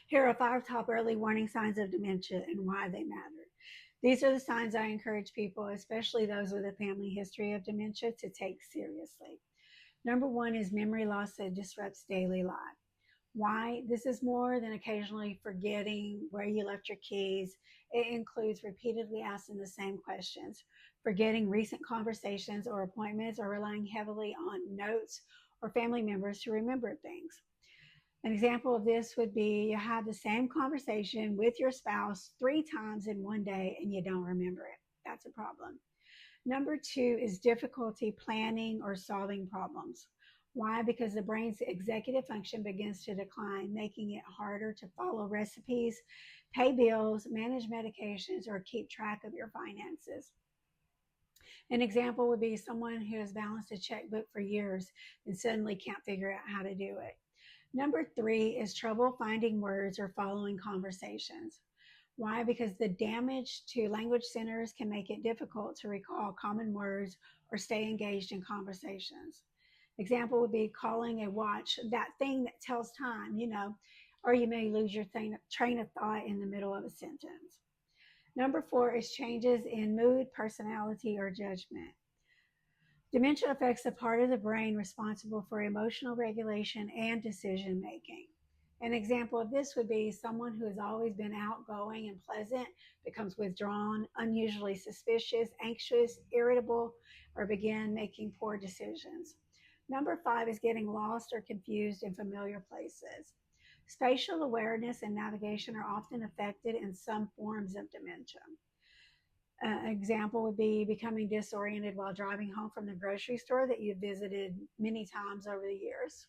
Here are 5 top early warning signs of dementia and why they matter. These are the signs I encourage people, especially those with a family history of dementia, to take seriously. Number 1 is memory loss that disrupts daily life. Why? This is more than occasionally forgetting where you left your keys. It includes repeatedly asking the same questions, forgetting recent conversations or appointments, or relying heavily on notes or family members to remember things. An example of this would be you have the same conversation with your spouse 3 times in one day and you don't remember it. That's a problem. Number 2 is difficulty planning or solving problems. Why? Because the brain's executive function begins to decline, making it harder to follow recipes, pay bills, manage medications, or keep track of your finances. An example would be someone who has balanced a checkbook for years and suddenly can't figure out how to do it. Number 3 is trouble finding words or following conversations. Why? Because the damage to language centers can make it difficult to recall common words or stay engaged in conversations. Example would be calling a watch that thing that tells time, or you may lose your train of thought in the middle of a sentence. Number 4 is changes in mood, personality, or judgment. Dementia affects the part of the brain responsible for emotional regulation and decision making. An example of this would be someone who has always been outgoing and pleasant becomes withdrawn, unusually suspicious, anxious, irritable, or begin making poor decisions. Number 5 is getting lost or confused in familiar places. Spatial awareness and navigation are often affected in some forms of dementia. Example would be becoming disoriented while driving home from the grocery store that you've visited many times over the years.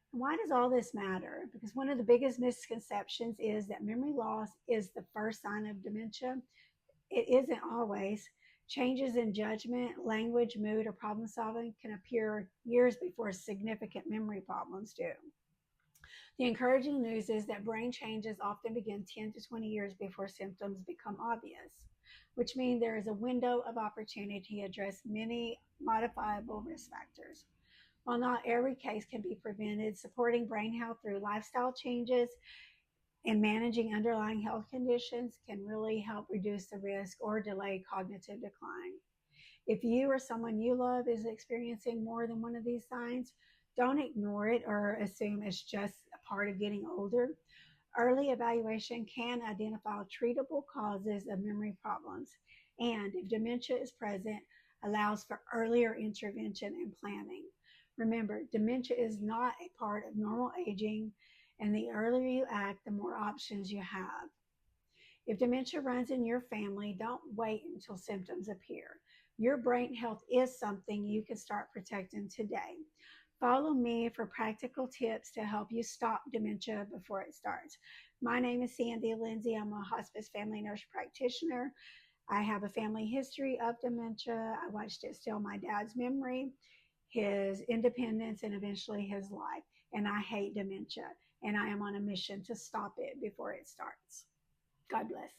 Why does all this matter? Because one of the biggest misconceptions is that memory loss is the first sign of dementia. It isn't always. Changes in judgment, language, mood, or problem solving can appear years before significant memory problems do. The encouraging news is that brain changes often begin 10 to 20 years before symptoms become obvious, which means there is a window of opportunity to address many modifiable risk factors. While not every case can be prevented, supporting brain health through lifestyle changes and managing underlying health conditions can really help reduce the risk or delay cognitive decline. If you or someone you love is experiencing more than one of these signs, don't ignore it or assume it's just a part of getting older. Early evaluation can identify treatable causes of memory problems, and if dementia is present, allows for earlier intervention and planning. Remember, dementia is not a part of normal aging, and the earlier you act, the more options you have. If dementia runs in your family, don't wait until symptoms appear. Your brain health is something you can start protecting today. Follow me for practical tips to help you stop dementia before it starts. My name is Sandy Lindsay. I'm a hospice family nurse practitioner. I have a family history of dementia. I watched it steal my dad's memory, his independence, and eventually his life. And I hate dementia. And I am on a mission to stop it before it starts. God bless.